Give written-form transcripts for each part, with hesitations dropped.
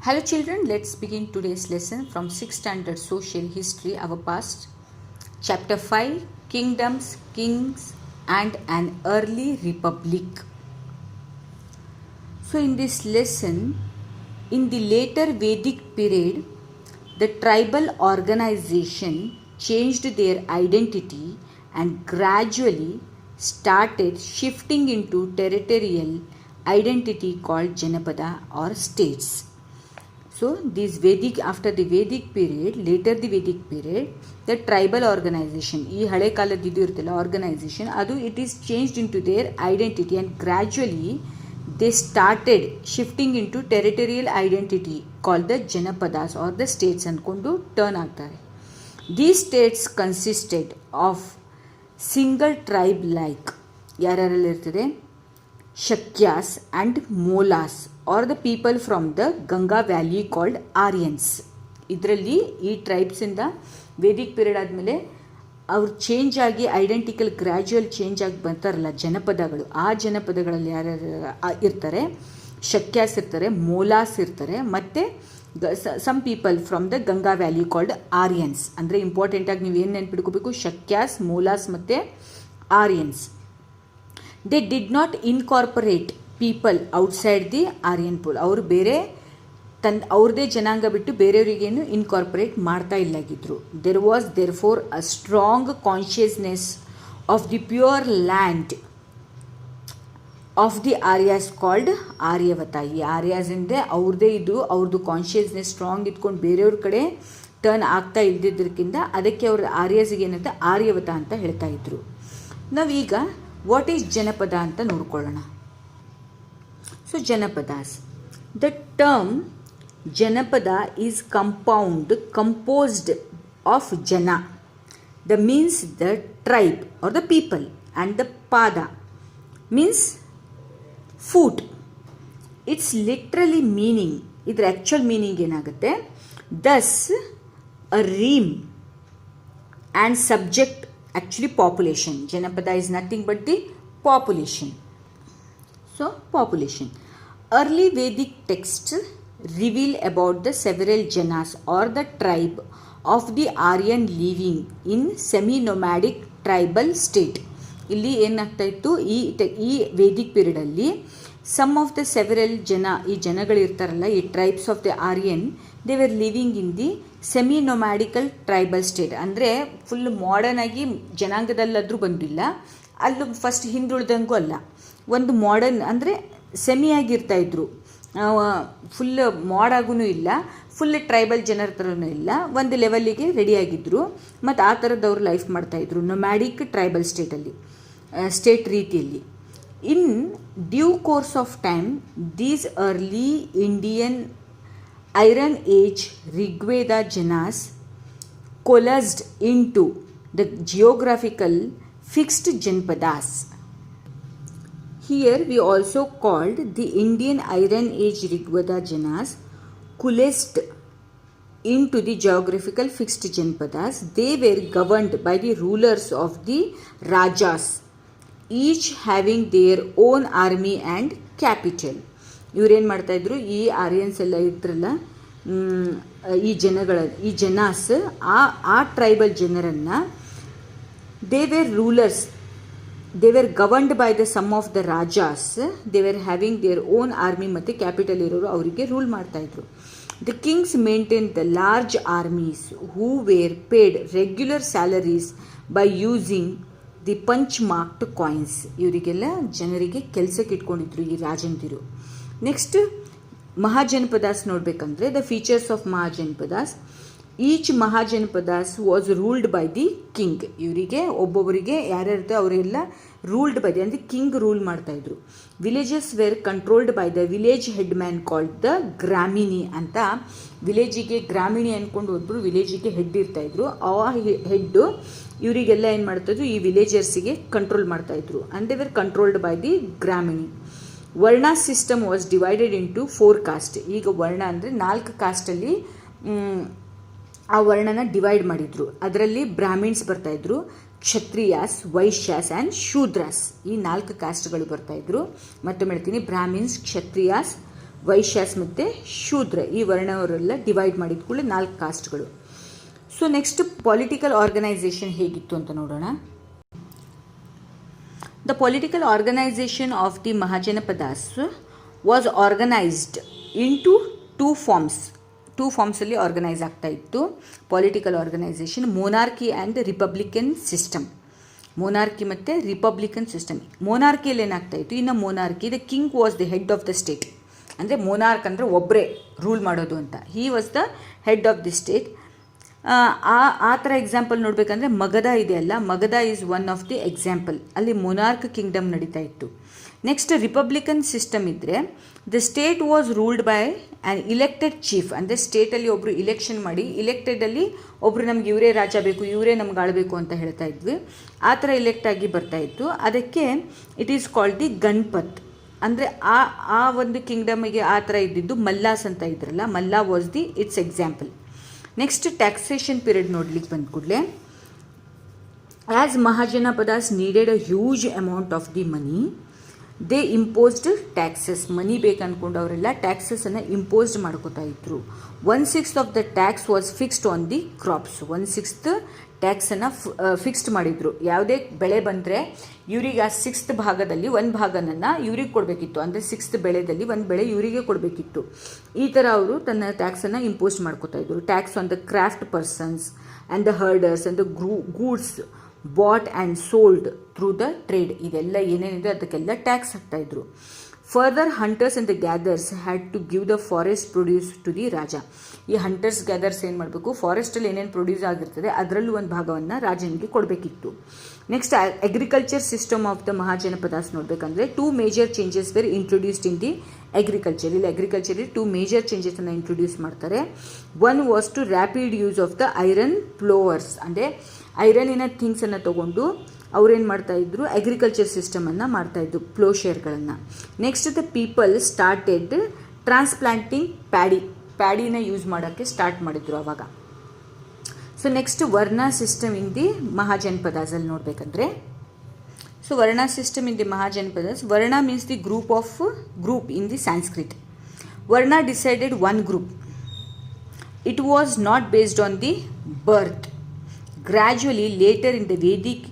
Hello children, let's begin today's lesson from 6th standard social history, our past. Chapter 5, Kingdoms, Kings and an Early Republic. So in this lesson, in the later Vedic period, the tribal organization changed their identity and gradually started shifting into territorial identity called Janapada or states. So this Vedic, after the Vedic period, later the Vedic period, the tribal organization, ಈ ಹಳೆ ಕಾಲದ ಇದು ಇರುತ್ತಲ್ಲ organisation, ಅದು it is changed into their identity and gradually they started shifting into territorial identity called the Janapadas or the states ಅಂದ್ಕೊಂಡು turn ಆಗ್ತಾರೆ. These states consisted of single tribe like ಯಾರ್ಯಾರಲ್ಲಿ ಇರ್ತದೆ Shakyas and Molas or the people from the Ganga Valley called Aryans. ಇದರಲ್ಲಿ ಈ ಟ್ರೈಬ್ಸಿಂದ Vedic period ಆದಮೇಲೆ ಅವ್ರು change ಆಗಿ identical gradual change ಆಗಿ ಬರ್ತಾರಲ್ಲ ಜನಪದಗಳು, ಆ ಜನಪದಗಳಲ್ಲಿ ಯಾರ್ಯಾರು ಇರ್ತಾರೆ, ಶಕ್ಯಾಸ್ ಇರ್ತಾರೆ, ಮೋಲಾಸ್ ಇರ್ತಾರೆ, ಮತ್ತು some people from the Ganga valley called Aryans. ಅಂದರೆ ಇಂಪಾರ್ಟೆಂಟಾಗಿ ನೀವು ಏನು ನೆನ್ಪಿಡ್ಕೋಬೇಕು, ಶಕ್ಯಾಸ್, ಮೋಲಾಸ್ ಮತ್ತು Aryans. They did not incorporate people outside the Aryan pool. ಅವರು ಬೇರೆ ಅವ್ರದ್ದೇ ಜನಾಂಗ ಬಿಟ್ಟು ಬೇರೆಯವರಿಗೇನು ಇನ್ಕಾರ್ಪೊರೇಟ್ ಮಾಡ್ತಾ ಇಲ್ಲಾಗಿದ್ರು. There was therefore a strong consciousness of the pure land of the Aryas called Aryavarta. ಈ ಆರ್ಯಾಸಿಂದ ಅವ್ರದ್ದೇ ಇದು ಅವ್ರದ್ದು ಕಾನ್ಷಿಯಸ್ನೆಸ್ ಸ್ಟ್ರಾಂಗ್ ಇದ್ಕೊಂಡು ಬೇರೆಯವ್ರ ಕಡೆ ಟರ್ನ್ ಆಗ್ತಾ ಇಲ್ದಿದ್ದಕ್ಕಿಂತ ಅದಕ್ಕೆ ಅವ್ರ ಆರ್ಯಾಸಿಗೆ ಏನಂತ ಆರ್ಯವತ ಅಂತ ಹೇಳ್ತಾ ಇದ್ರು. ನಾವೀಗ ವಾಟ್ ಈಸ್ ಜನಪದ ಅಂತ ನೋಡ್ಕೊಳ್ಳೋಣ. So janapadas, the term Janapada is composed of Jana, the means the tribe or the people, and the Pada means foot. Its literally meaning, idra actual meaning ಏನಾಗುತ್ತೆ, thus a ream and subject actually population. Janapada is nothing but the population. So population. Early Vedic texts reveal about the several janas or the tribe of the Aryan living in semi-nomadic tribal state. ಇಲ್ಲಿ ಏನಾಗ್ತಾ ಇತ್ತು, ಈ Vedic ಪೀರಿಯಡಲ್ಲಿ some of the several ಜನ, ಈ ಜನಗಳಿರ್ತಾರಲ್ಲ, ಈ tribes of the Aryan, they were living in the semi nomadical tribal state. ಅಂದರೆ ಫುಲ್ ಮಾಡರ್ನ್ ಆಗಿ ಜನಾಂಗದಲ್ಲಾದರೂ ಬಂದಿಲ್ಲ, ಅಲ್ಲೂ ಫಸ್ಟ್ ಹಿಂದುಳಿದಂಗೂ ಅಲ್ಲ, ಒಂದು ಮಾಡರ್ನ್ ಅಂದರೆ ಸೆಮಿಯಾಗಿರ್ತಾಯಿದ್ರು, ಫುಲ್ ಮಾಡಾಗೂ ಇಲ್ಲ, ಫುಲ್ ಟ್ರೈಬಲ್ ಜನರ ಥರನೂ ಇಲ್ಲ, ಒಂದು ಲೆವೆಲ್ಲಿಗೆ ರೆಡಿಯಾಗಿದ್ದರು. ಮತ್ತು ಆ ಥರದವ್ರು ಲೈಫ್ ಮಾಡ್ತಾಯಿದ್ರು ನೊಮ್ಯಾಡಿಕ್ ಟ್ರೈಬಲ್ ಸ್ಟೇಟ್ ರೀತಿಯಲ್ಲಿ. In due course of time these early Indian iron age Rigveda janas coalesced into the geographical fixed janapadas. Here we also called the Indian Iron Age Rigveda Janas coalesced into the geographical fixed Janapadas. They were governed by the rulers of the Rajas, each having their own army and capital. ಇವರೇನು ಮಾಡ್ತಾಯಿದ್ರು, ಈ Aryans ಎಲ್ಲ ಇದ್ರಲ್ಲ, ಈ ಜನಾಸ್ ಆ tribal ಜನರನ್ನು, they were rulers, they were governed by the some of the rajas, they were having their own army ಮತ್ತು capital ಇರೋರು ಅವರಿಗೆ ರೂಲ್ ಮಾಡ್ತಾಯಿದ್ರು. The kings maintained the large armies who were paid regular salaries by using the punch marked coins. ಇವರಿಗೆಲ್ಲ ಜನರಿಗೆ ಕೆಲಸಕ್ಕೆ ಇಟ್ಕೊಂಡಿದ್ರು ಈ ರಾಜಂದಿರು. ನೆಕ್ಸ್ಟ್ ಮಹಾಜನಪದಾಸ್ ನೋಡಬೇಕಂದ್ರೆ, the features of Mahajanapadas, each Mahajanapadas was ruled by the king. ಇವರಿಗೆ ಒಬ್ಬೊಬ್ಬರಿಗೆ ಯಾರ್ಯಾರಿರುತ್ತೆ ಅವರೆಲ್ಲ ರೂಲ್ಡ್ ಬೈ ದಿ, ಅಂದರೆ ಕಿಂಗ್ ರೂಲ್ ಮಾಡ್ತಾಯಿದ್ರು. Villages were controlled by the village head man called the gramini ಅಂತ. ವಿಲೇಜಿಗೆ ಗ್ರಾಮಿಣಿ ಅಂದ್ಕೊಂಡು ಒಬ್ಬರು ವಿಲೇಜಿಗೆ ಹೆಡ್ ಇರ್ತಾಯಿದ್ರು. ಆ ಹೆಡ್ಡು ಇವರಿಗೆಲ್ಲ ಏನು ಮಾಡ್ತಾಯಿದ್ರು, ಈ ವಿಲೇಜರ್ಸಿಗೆ ಕಂಟ್ರೋಲ್ ಮಾಡ್ತಾಯಿದ್ರು. And they were controlled by the gramini. Varna system was divided into 4 caste. ಈಗ ವರ್ಣ ಅಂದರೆ 4 ಕಾಸ್ಟಲ್ಲಿ ಆ ವರ್ಣನ ಡಿವೈಡ್ ಮಾಡಿದರು. ಅದರಲ್ಲಿ ಬ್ರಾಹ್ಮಿಣ್ಸ್ ಬರ್ತಾಯಿದ್ರು, ಕ್ಷತ್ರಿಯಾಸ್, ವೈಶ್ಯಾಸ್ ಆ್ಯಂಡ್ ಶೂದ್ರಾಸ್, ಈ 4 ಕಾಸ್ಟ್ಗಳು ಬರ್ತಾಯಿದ್ರು. ಮತ್ತೊಮ್ಮೆ ಹೇಳ್ತೀನಿ, ಬ್ರಾಹ್ಮಿನ್ಸ್, ಕ್ಷತ್ರಿಯಾಸ್, ವೈಶ್ಯಾಸ್ ಮತ್ತು ಶೂದ್ರ ಈ ವರ್ಣವರೆಲ್ಲ ಡಿವೈಡ್ ಮಾಡಿದ ಕೂಡಲೇ 4 ಕಾಸ್ಟ್ಗಳು. ಸೊ ನೆಕ್ಸ್ಟ್ ಪೊಲಿಟಿಕಲ್ ಆರ್ಗನೈಸೇಷನ್ ಹೇಗಿತ್ತು ಅಂತ ನೋಡೋಣ. The political organisation of the Mahajanapadas was organised into 2 forms. 2 ಫಾರ್ಮ್ಸಲ್ಲಿ ಆರ್ಗನೈಸ್ ಆಗ್ತಾ ಇತ್ತು political organisation, monarchy and republican system. Monarchy ಮತ್ತು ರಿಪಬ್ಲಿಕನ್ ಸಿಸ್ಟಮ್. ಮೊನಾರ್ಕಿಯಲ್ಲಿ ಏನಾಗ್ತಾ ಇತ್ತು, ಇನ್ನು monarchy the king was the head of the state. ಅಂದರೆ ಮೊನಾರ್ಕ್ ಅಂದರೆ ಒಬ್ಬರೇ ರೂಲ್ ಮಾಡೋದು ಅಂತ. He was the head of the state. ಆ ಥರ ಎಕ್ಸಾಂಪಲ್ ನೋಡಬೇಕಂದ್ರೆ ಮಗಧ ಇದೆಯಲ್ಲ, Magadha is one of the example. ಅಲ್ಲಿ ಮೊನಾರ್ಕ್ ಕಿಂಗ್ಡಮ್ ನಡೀತಾ ಇತ್ತು. ನೆಕ್ಸ್ಟ್ ರಿಪಬ್ಲಿಕನ್ ಸಿಸ್ಟಮ್ ಇದ್ದರೆ the state was ruled by an elected chief. ಅಂದರೆ ಸ್ಟೇಟಲ್ಲಿ ಒಬ್ಬರು ಇಲೆಕ್ಷನ್ ಮಾಡಿ, ಇಲೆಕ್ಟೆಡಲ್ಲಿ ಒಬ್ಬರು ನಮ್ಗೆ ಇವರೇ ರಾಜ ಬೇಕು, ಇವರೇ ನಮ್ಗೆ ಆಳಬೇಕು ಅಂತ ಹೇಳ್ತಾ ಇದ್ವಿ. ಆ ಥರ ಎಲೆಕ್ಟ್ ಆಗಿ ಬರ್ತಾಯಿತ್ತು. ಅದಕ್ಕೆ it is called the Ganpat. ಅಂದರೆ ಆ ಒಂದು ಕಿಂಗ್ಡಮಿಗೆ ಆ ಥರ ಇದ್ದಿದ್ದು ಮಲ್ಲಾಸ್ ಅಂತ ಇದ್ರಲ್ಲ, Malla was the its example. Next taxation period ನೋಡ್ಲಿಕ್ಕೆ ಬಂದ ಕೂಡಲೇ as Mahajanapadas needed a huge amount of the money, they imposed taxes. Money ಬೇಕಂದ್ಕೊಂಡು ಅವರೆಲ್ಲ ಟ್ಯಾಕ್ಸಸನ್ನು ಇಂಪೋಸ್ಡ್ ಮಾಡ್ಕೋತಾ ಇದ್ರು. 1/6 of the tax was fixed on the crops. 1/6 ಟ್ಯಾಕ್ಸನ್ನು ಫಿಕ್ಸ್ಡ್ ಮಾಡಿದರು. ಯಾವುದೇ ಬೆಳೆ ಬಂದರೆ ಇವ್ರಿಗೆ ಆ 6th ಭಾಗದಲ್ಲಿ 1 ಭಾಗನನ್ನು ಇವ್ರಿಗೆ ಕೊಡಬೇಕಿತ್ತು. ಅಂದರೆ 6th ಬೆಳೆದಲ್ಲಿ 1 ಬೆಳೆ ಇವರಿಗೆ ಕೊಡಬೇಕಿತ್ತು. ಈ ಥರ ಅವರು ತನ್ನ ಟ್ಯಾಕ್ಸನ್ನು ಇಂಪೋಸ್ ಮಾಡ್ಕೋತಾ ಇದ್ರು. Tax on the craft persons and the herders and the goods bought and sold through the trade. ಇದೆಲ್ಲ ಏನೇನಿದೆ ಅದಕ್ಕೆಲ್ಲ ಟ್ಯಾಕ್ಸ್ ಹಾಕ್ತಾಯಿದ್ರು. Further hunters and the gatherers had to give the forest produce to the raja. ಈ hunters gathers ಏನು ಮಾಡಬೇಕು, ಫಾರೆಸ್ಟಲ್ಲಿ ಏನೇನು produce ಆಗಿರ್ತದೆ ಅದರಲ್ಲೂ ಒಂದು ಭಾಗವನ್ನು ರಾಜನಿಗೆ ಕೊಡಬೇಕಿತ್ತು. Next agriculture system of the Mahajanapadas ನೋಡಬೇಕಂದ್ರೆ 2 major changes were introduced in the agriculture. ಇಲ್ಲಿ ಅಗ್ರಿಕಲ್ಚರಲ್ಲಿ 2 ಮೇಜರ್ ಚೇಂಜಸನ್ನು ಇಂಟ್ರೊಡ್ಯೂಸ್ ಮಾಡ್ತಾರೆ. One was to rapid use of the iron ploughers. ಅಂದರೆ ಐರನಿನ ಥಿಂಗ್ಸನ್ನು ತೊಗೊಂಡು ಅವ್ರೇನು ಮಾಡ್ತಾಯಿದ್ರು, ಅಗ್ರಿಕಲ್ಚರ್ ಸಿಸ್ಟಮನ್ನು ಮಾಡ್ತಾಯಿದ್ರು, ಪ್ಲೋಶೇರ್ಗಳನ್ನು. Next the people started transplanting ಪ್ಯಾಡಿನ ಯೂಸ್ ಮಾಡೋಕ್ಕೆ ಸ್ಟಾರ್ಟ್ ಮಾಡಿದ್ರು ಆವಾಗ. So next varna system in the ಮಹಾಜನಪದಾಸಲ್ಲಿ ನೋಡಬೇಕಂದ್ರೆ, so varna system in the mahajanapadas, ವರ್ಣ means the group in the Sanskrit. ವರ್ಣ decided 1 group. It was not based on the birth. Gradually, later in the Vedic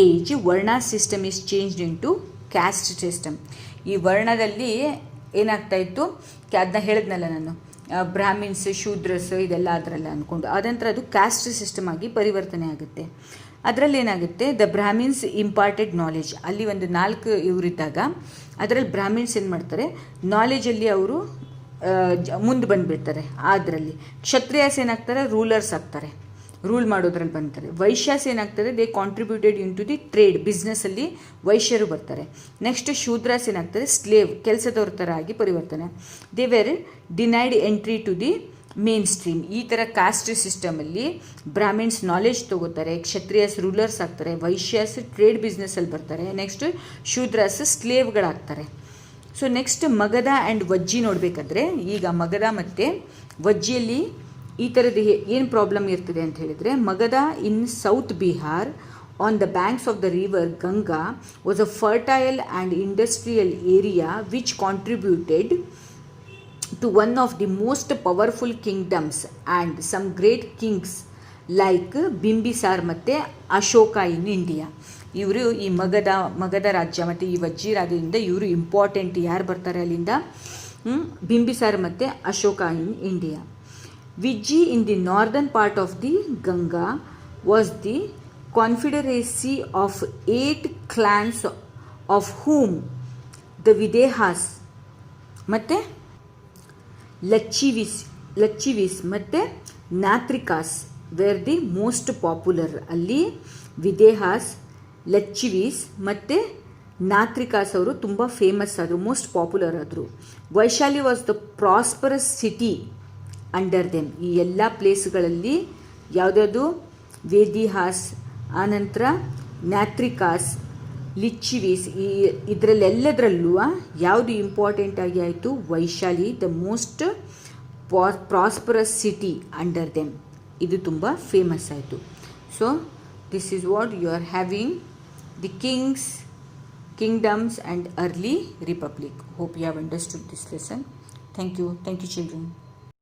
age, Varna system is changed into caste system. ಈ ವರ್ಣದಲ್ಲಿ ಏನಾಗ್ತಾ ಇತ್ತು, ಅದನ್ನ ಹೇಳಿದ್ನಲ್ಲ ನಾನು, Brahmins, ಶೂದ್ರಸ್ ಇದೆಲ್ಲ ಅದರಲ್ಲ ಅಂದ್ಕೊಂಡು, ಅದಂತರ ಅದು ಕ್ಯಾಸ್ಟ್ ಸಿಸ್ಟಮ್ ಆಗಿ ಪರಿವರ್ತನೆ ಆಗುತ್ತೆ. ಅದರಲ್ಲಿ ಏನಾಗುತ್ತೆ, ದ ಬ್ರಾಹ್ಮಿನ್ಸ್ ಇಂಪಾರ್ಟೆಡ್ ನಾಲೆಜ್. ಅಲ್ಲಿ ಒಂದು 4 ಇವರಿದ್ದಾಗ ಅದರಲ್ಲಿ ಬ್ರಾಹ್ಮಿನ್ಸ್ ಏನು ಮಾಡ್ತಾರೆ, ನಾಲೆಜಲ್ಲಿ ಅವರು ಮುಂದೆ ಬಂದುಬಿಡ್ತಾರೆ. ಅದರಲ್ಲಿ ಕ್ಷತ್ರಿಯಾಸ್ ಏನಾಗ್ತಾರೆ, ರೂಲರ್ಸ್ ಆಗ್ತಾರೆ, ರೂಲ್ ಮಾಡೋದ್ರಲ್ಲಿ ಬಂತಾರೆ. ವೈಶ್ಯಾಸ್ ಏನಾಗ್ತದೆ, they contributed into the trade, ಬಿಸ್ನೆಸ್ಸಲ್ಲಿ ವೈಶ್ಯರು ಬರ್ತಾರೆ. ನೆಕ್ಸ್ಟ್ ಶೂದ್ರಾಸ್ ಏನಾಗ್ತದೆ, ಸ್ಲೇವ್, ಕೆಲಸದವ್ರ ಥರ ಆಗಿ ಪರಿವರ್ತನೆ. They were denied entry to the mainstream. ಈ ಥರ ಕಾಸ್ಟ್ ಸಿಸ್ಟಮಲ್ಲಿ ಬ್ರಾಹ್ಮಿನ್ಸ್ ನಾಲೆಜ್ ತೊಗೋತಾರೆ, ಕ್ಷತ್ರಿಯಸ್ ರೂಲರ್ಸ್ ಆಗ್ತಾರೆ, ವೈಶ್ಯಾಸ್ ಟ್ರೇಡ್ ಬಿಸ್ನೆಸ್ಸಲ್ಲಿ ಬರ್ತಾರೆ, ನೆಕ್ಸ್ಟ್ ಶೂದ್ರಾಸ್ ಸ್ಲೇವ್ಗಳಾಗ್ತಾರೆ. So next Magadha and Vajji ನೋಡಬೇಕಾದ್ರೆ, ಈಗ ಮಗಧ ಮತ್ತು ವಜ್ಜಿಯಲ್ಲಿ ಈ ಥರದ್ದು ಏನು ಪ್ರಾಬ್ಲಮ್ ಇರ್ತದೆ ಅಂತ ಹೇಳಿದರೆ, Magadha in south Bihar on the banks of the river Ganga was a fertile and industrial area which contributed to one of the most powerful kingdoms and some great kings like ಬಿಂಬಿಸಾರ್ ಮತ್ತು ಅಶೋಕ ಇನ್ ಇಂಡಿಯಾ. ಇವರು ಈ ಮಗಧ ರಾಜ್ಯ ಮತ್ತು ಈ ವಜ್ಜಿ ರಾಜ್ಯದಿಂದ ಇವರು ಇಂಪಾರ್ಟೆಂಟ್. ಯಾರು ಬರ್ತಾರೆ ಅಲ್ಲಿಂದ, ಬಿಂಬಿಸಾರ್ ಮತ್ತು Ashoka in India. Vajji in the northern part of the Ganga was the confederacy of 8 clans of whom the Videhas ಮತ್ತು ಲಚ್ಚಿವಿಸ್ ಮತ್ತು Jnatrikas were the most popular. ಅಲ್ಲಿ ವಿದೇಹಾಸ್, ಲಚ್ಚಿವಿಸ್ ಮತ್ತು ನಾತ್ರಿಕಾಸ್ ಅವರು ತುಂಬ ಫೇಮಸ್ ಆದರು, ಮೋಸ್ಟ್ ಪಾಪ್ಯುಲರ್ ಆದರು. Vaishali was the prosperous city under them. ಈ ಎಲ್ಲ ಪ್ಲೇಸ್ಗಳಲ್ಲಿ ಯಾವುದಾದ್ರು ವೇದಿಹಾಸ್, ಆನಂತರ ನ್ಯಾತ್ರಿಕಾಸ್, ಲಿಚ್ಚಿವೀಸ್, ಇದರಲ್ಲೆಲ್ಲದರಲ್ಲೂ ಯಾವುದು ಇಂಪಾರ್ಟೆಂಟ್ ಆಗಿ ಆಯಿತು, Vaishali the most prosperous city under them, ಇದು ತುಂಬ ಫೇಮಸ್ ಆಯಿತು. So this is what you are having the kingdoms and early republic. Hope you have understood this lesson. Thank you. Thank you, children.